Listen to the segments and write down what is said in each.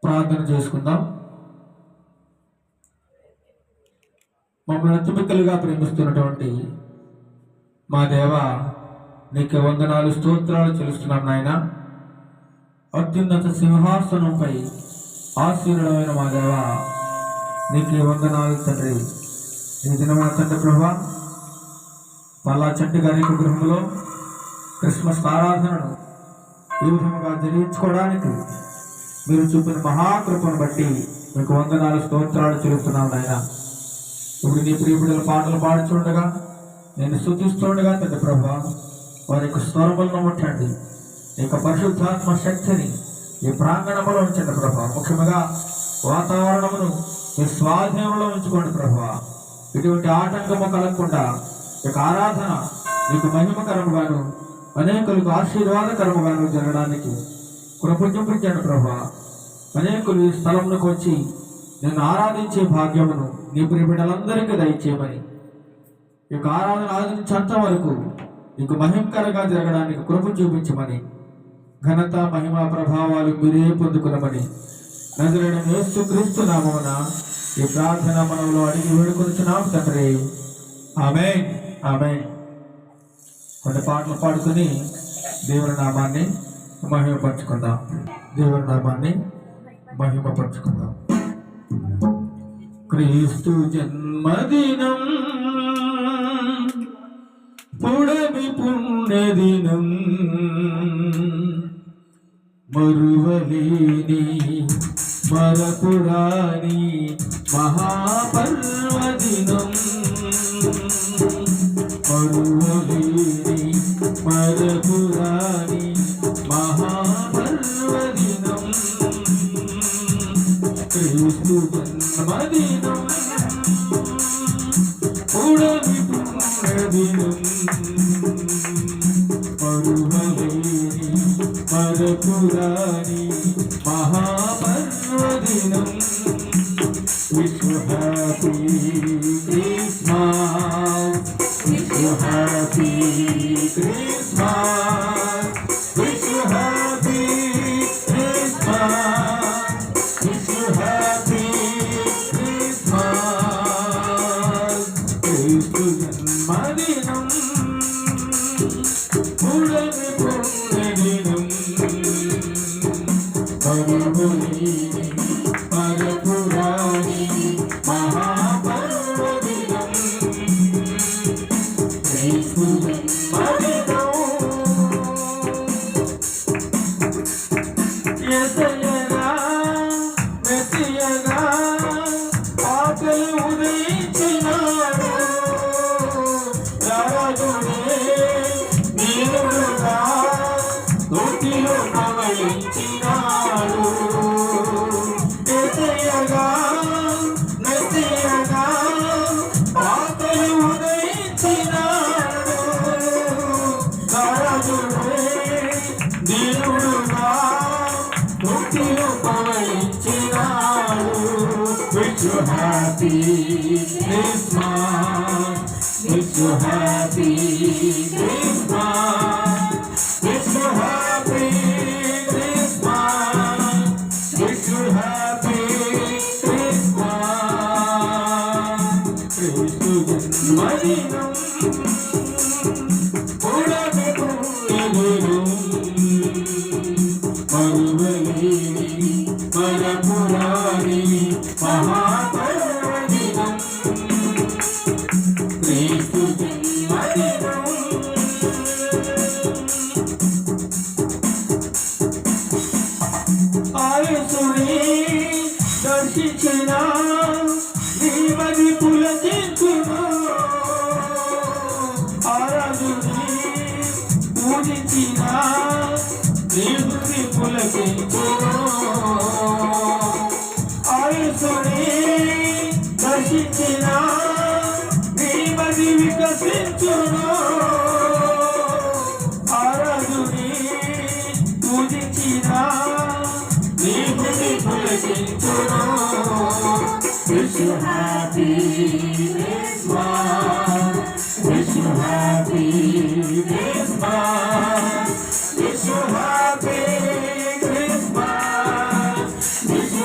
ప్రార్థన చేసుకుందాం. మమ్మల్ని అత్యమిక్కలుగా ప్రేమిస్తున్నటువంటి మా దేవ, నీకు వందనాలు స్తోత్రాలు చెల్లిస్తున్నాం నాయన. అత్యున్నత సింహాసనంపై ఆశీనుడమైన మా దేవ, నీకు వందనాలు తండ్రి. ఈ దినమున తండ్రి ప్రభా, పల్లా చంటి గారి గృహంలో క్రిస్మస్ ఆరాధనను ఈ విధంగా జరిగించుకోవడానికి మీరు చూపిన మహాకృపను బట్టి మీకు వందనాలు స్తోత్రాలు చెల్లిస్తున్నాం నాయన. ఇప్పుడు నీ ప్రియబిడ్డల పాటలు పాడుచుండగా, నేను స్తుతిస్తుండగా తండ్రి ప్రభా, వారి యొక్క స్వరములను ముట్టండి. నీ యొక్క పరిశుద్ధాత్మ శక్తిని ఈ ప్రాంగణంలో ఉంచండి ప్రభా. ముఖ్యంగా వాతావరణమును మీ స్వాధీనంలో ఉంచుకోండి ప్రభా. ఇటువంటి ఆటంకము కలగకుండా ఈ యొక్క ఆరాధన నీకు మహిమకరముగాను అనేకులకు ఆశీర్వాదకరముగాను జరగడానికి కృప చూపించండి ప్రభా. అనేకులు ఈ స్థలంలోకి వచ్చి నేను ఆరాధించే భాగ్యమును నీ ప్రియబిడ్డలందరికీ దయచేయమని, ఈ యొక్క ఆరాధన ఆరాధించేంత వరకు నీకు మహిమకరంగా జరగడానికి కృప చూపించమని, ఘనత మహిమ ప్రభావాలు మీరే పొందుకునమని నజరేయుడైన యేసుక్రీస్తు నామమున ఈ ప్రార్థన మనలో అడిగి వేడుకొనుచున్నాం తండ్రి. ఆమేన్, ఆమేన్. కొన్ని పాటలు పాడుకొని దేవుని నామాన్ని మహిమపరచుకుందాం. దేవుని నామాన్ని మహిమపరచుకుందాం. క్రీస్తు జన్మదినం, పుడమి పుణ్యదినం, మరువలేని మరపురాని మహాపర్వదినం, మరువలేని మరపురాని మహాపర్వదినం, క్రీస్తు జన్మదినం, పుడమి పుణ్యదినం, మరువలేని మరపురాని మహాపర్వదినం. Wish you happy Christmas, wish you happy Christmas, wish you happy Christmas, wish you happy Christmas. Kristu జన్మదినం, పుడమి పుణ్యదినం, మరువలేని మరపురాని మహాపర్వదినం, క్రీస్తు జన్మదినం. యేసయ్యగా మెస్సియగా ఆకలి ఉదయించినాడు, రాజునే నీరుడుగా తొట్టిలో ప్రవహించినాడు. యేసయ్యగా మెస్సియగా ఆకలి ఉదయించినాడు, రాజునే నీరుడుగా తొట్టిలో ప్రవహించినాడు. Wish you happy Christmas, wish you happy Christmas, wish you happy Christmas, wish you happy Christmas. క్రీస్తు జన్మదినం, పుడమి పుణ్యదినం, మరువలేని మరపురాని మహాపర్వదినం, క్రీస్తు జన్మదినం. ఆయుసుని దర్శించిన నీవది పులకించును, ఆరాధుని పూజించిన నీవుని పులకించును. ఆయుసుని దర్శించిన నీవది వికసించును, ఆరాధుని పూజించిన నీవుని పులకించును. Wish you happy Christmas, wish you happy Christmas, wish you happy Christmas, wish you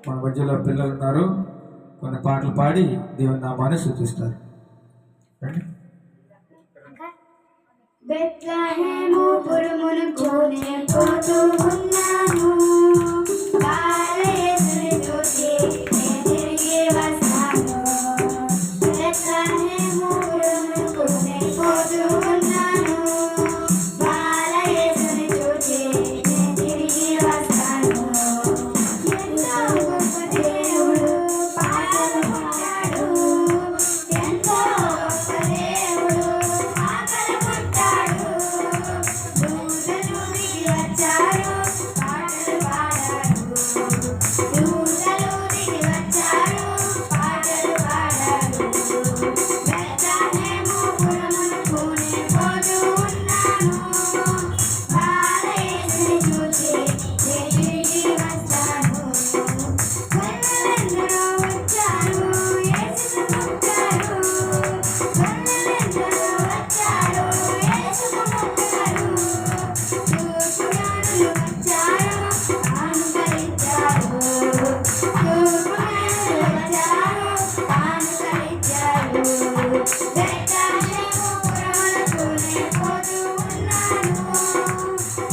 మన మధ్యలో పిల్లలు ఉన్నారు, కొన్ని పాటలు పాడి దేవుని నామాన్ని సూచిస్తారు. బెత్లెహేము పురమునకు నేను పోతూ ఉన్నాను, బాలయేసుని చూసి నేను తిరిగి వస్తాను. బెత్లెహేము పురమునకు నేను పోతూ ఉన్నాను, బాలయేసుని చూసి నేను తిరిగి వస్తాను. ఎంతో గొప్ప దేవుడు పాటలు పాడాడు, ఎంతో గొప్ప దేవుడు ఆకలి పుట్టాడు. దూతలు దిగి వచ్చారు, పాటలు పాడారు. దూతలు దిగి వచ్చారు, పాటలు పాడారు. బెత్లెహేము పురమునకు నేను పోతూ ఉన్నాను, బాలయేసుని చూసి నేను తిరిగి వస్తాను. గొర్రెలందరూ వచ్చారు, యేసును ముట్టారు. గొర్రెలందరూ వచ్చారు, యేసును ముట్టారు. తూర్పురాజులు వచ్చారు, కానుకలిచ్చారు. తూర్పురాజులు వచ్చారు, కానుకలిచ్చారు. బెత్లెహేము పురమునకు నేను పోతూ ఉన్నాను,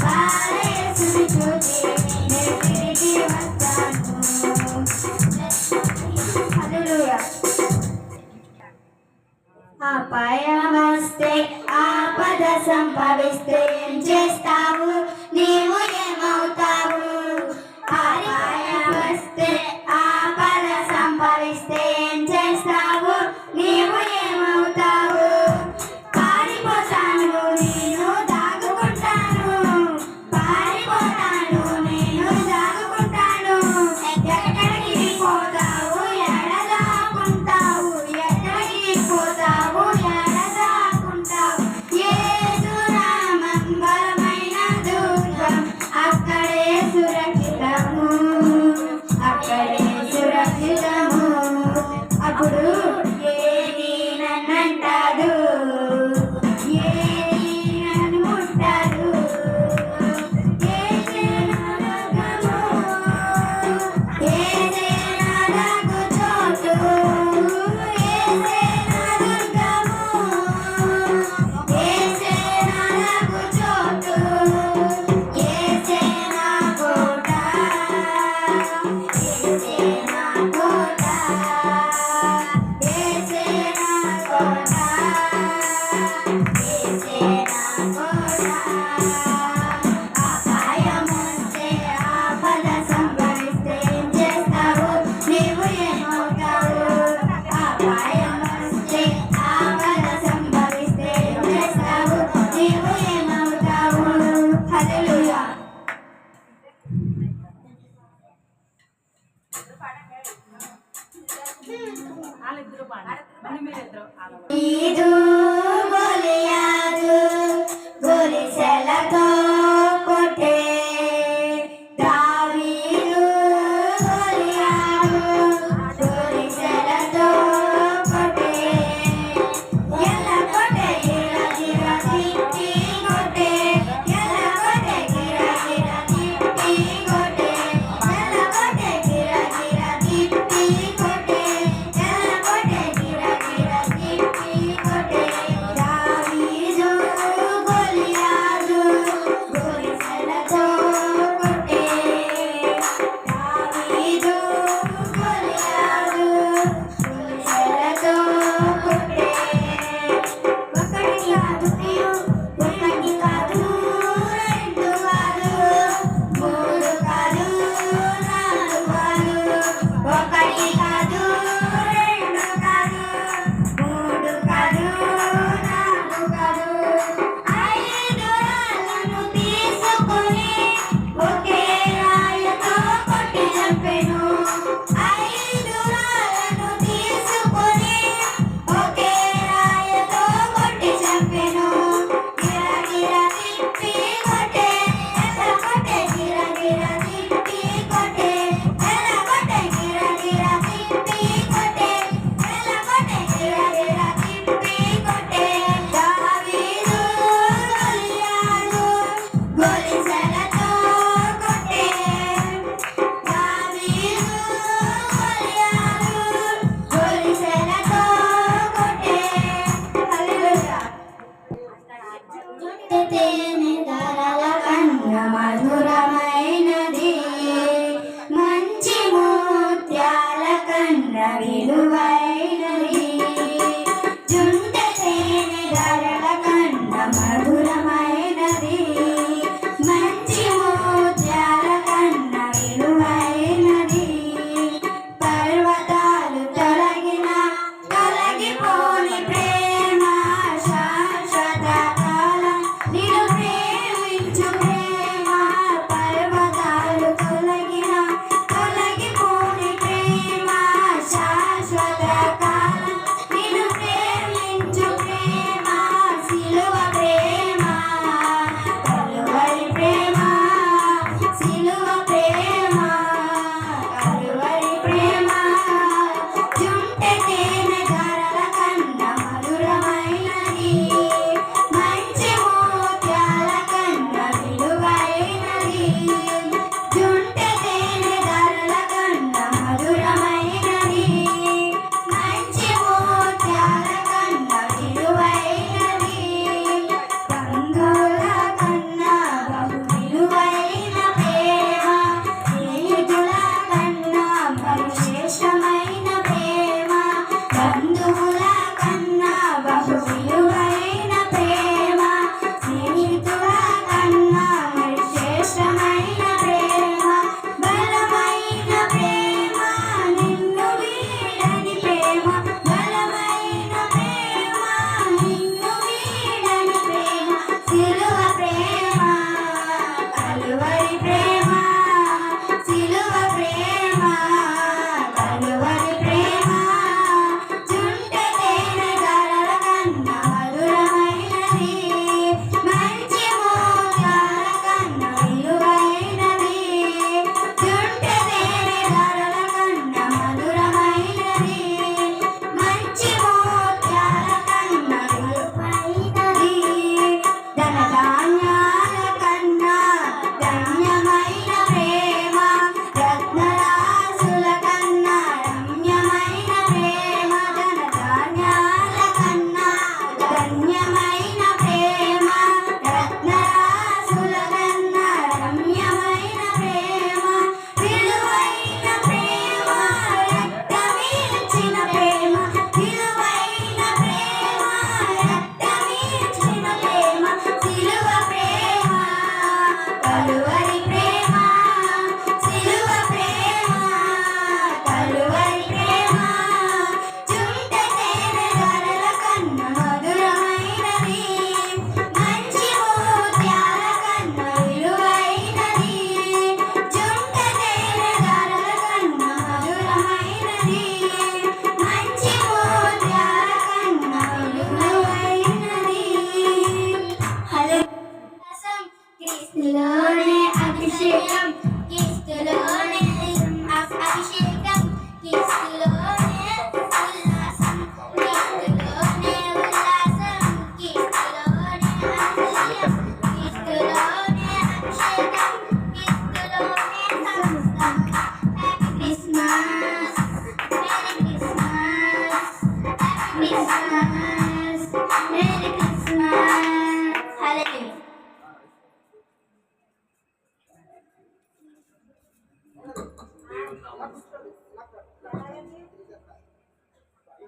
బాలయేసుని చూసి నేను తిరిగి వస్తాను. హల్లెలూయా. అపాయం వస్తే ఆపద సంభవిస్తే ఏం చేస్తావు, నీవు ఏమవుతావు? అపాయం వస్తే ఆపద సంభవిస్తే ఏం చేస్తావు, నీవు ఏమవుతావు? పారిపోతాను, నేను దాగుకుంటాను. పారిపోతాను, నేను దాగుకుంటాను. ఎక్కడికి పోతావు, ఎడ దాక్కుంటావు? ఎక్కడికి పోతావు, ఎడ దాక్కుంటావు? యేసు నామం బలమైన దుర్గం, అక్కడే సురక్షితము, అక్కడే సురక్షితము. అప్పుడు ఏది నన్నంటదు, ఏది నన్ను ముట్టదు. యేసే నా దుర్గము, యేసే నా దాగుచోటు. యేసే నా దుర్గము, యేసే నా దాగుచోటు. యేసే నా కోట, యేసే నా కోట. యేసే నా కోట, యేసే నా కోట. అపాయం వస్తే ఆపద సంభవిస్తే ఏం చేస్తావు, నీవు ఏమవుతావు? అపాయం వస్తే ఆపద సంభవిస్తే ఏం చేస్తావు, నీవు ఏమవుతావు? హల్లెలూయా. ఈదు గొలియాదు గొలిసెలతో కొట్టే, దావీదు గొలియాదు గొలిసెలతో కొట్టే. ఎల్ల కొట్టే గిర గిర తిప్పి కొట్టే, ఎల్ల కొట్టే గిర గిర తిప్పి కొట్టే. ఎల్ల కొట్టే గిర గిర తిప్పి కొట్టే, ఎల్ల కొట్టే గిర గిర తిప్పి కొట్టే. దావీదు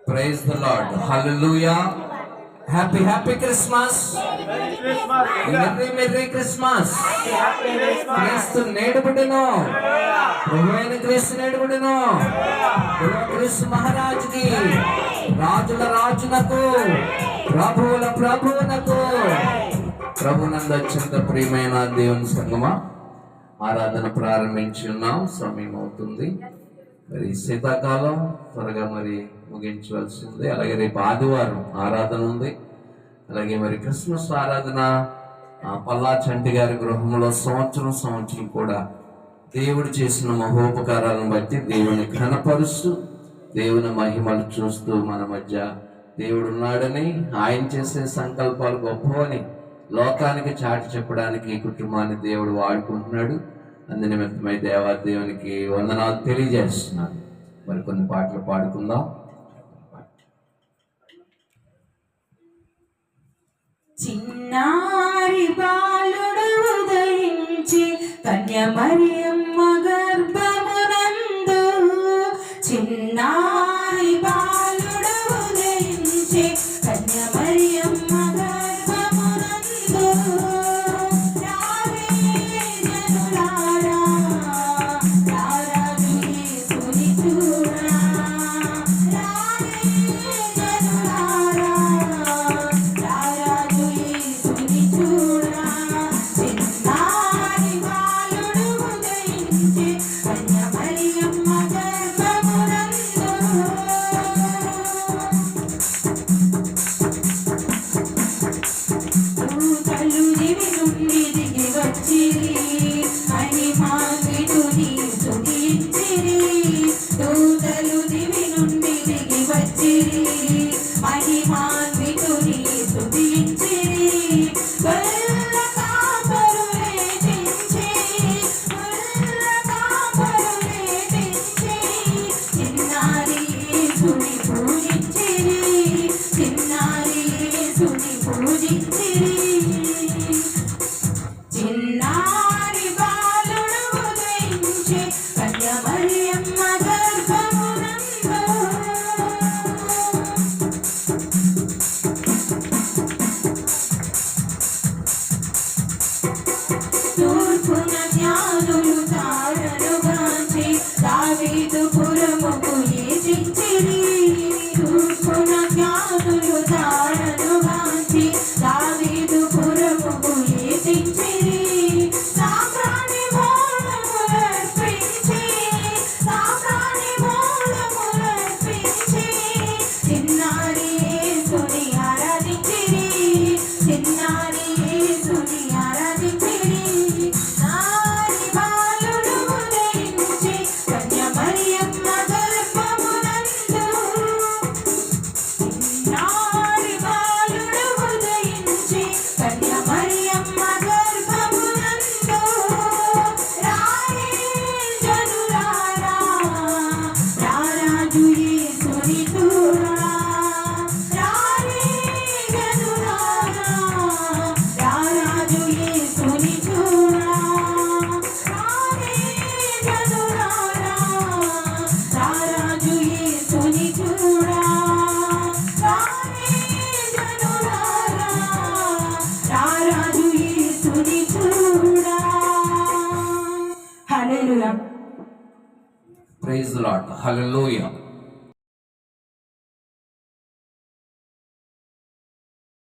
praise the lord, hallelujah. Happy Christmas, merry Christmas. క్రీస్తు నేడుబడిను, ప్రభువైన క్రీస్తు నేడుబడిను. క్రీస్తు మహారాజుకి, రాజుల రాజునకు, ప్రభువుల ప్రభువునకు. ప్రభునందు అత్యంత ప్రియమైన దేవుని సంగమా, ఆరాధన ప్రారంభించి ఉన్నాం. సమయం అవుతుంది. మరి శీతాకాలం త్వరగా మరి ముగించవలసింది. అలాగే రేపు ఆదివారం ఆరాధన ఉంది. అలాగే మరి క్రిస్మస్ ఆరాధన పల్లా చంటి గారి గృహంలో సంవత్సరం కూడా దేవుడు చేసిన మహోపకారాలను బట్టి దేవుని ఘనపరుస్తూ, దేవుని మహిమలు చూస్తూ మన మధ్య దేవుడు ఉన్నాడని, ఆయన చేసే సంకల్పాలు గొప్పవని లోకానికి చాటి చెప్పడానికి ఈ కుటుంబాన్ని దేవుడు వాడుకుంటున్నాడు. అందునిమిత్తమై దేవాదేవునికి వందనాలు తెలియజేస్తున్నాను. మరి కొన్ని పాటలు పాడుకుందాం. చిన్నారి బాలుడు ఉదయించి కన్య మరియమ్మ గర్భమునందు, చిన్నారి బాలుడు ఉదయించి కన్య మరియమ్మ గర్భమునందు. రారే జనులారా, రారాజు యేసుని చూడా. రారే జనులారా, రారాజు యేసుని చూడా. చిన్నారి బాలుడు ఉదయించి కన్య మరియమ్మ గర్భమునందు. దూతలు దివి నుండి దిగి వచ్చిరి, మహిమాన్వితుని స్తుతించిరి. దూతలు దివి నుండి దిగి వచ్చిరి, మహిమాన్వితుని స్తుతించిరి. గొల్ల కాపరులే చించి, గొల్ల కాపరులే చించి, చిన్నారి యేసుని పూజించిరి, చిన్నారి యేసుని పూజించిరి. చిన్నారి బాలుడు ఉదయించి కన్య మరియమ్మ గర్భమునందు. తూర్పున జ్ఞానులు తారలుగాంచి దావీదు పురముకు ఏచించిరి. తూర్పున జ్ఞానులు తారలుగాంచి దావీదు పురముకు ఏచించిరి. సామ్రాణి మూలములర్పించి, సామ్రాణి మూలములర్పించి, చిన్నారి యేసుని ఆరాధించిరి, చిన్నారి యేసుని ఆరాధించిరి. నారి బాలుడు ఉదయించి కన్య మరియమ్మ గర్భమునందు. చిన్నారి బాలుడు ఉదయించి కన్య మరియమ్మ గర్భమునందు. రారే జనులారా, రారాజు యేసుని చూడా. రారే జనులారా, రారాజు యేసుని చూడా. రారే జనులారా, రారాజు యేసుని చూడా. రారే జనులారా, రారాజు యేసుని చూడా. Hallelujah. Praise the lord, hallelujah.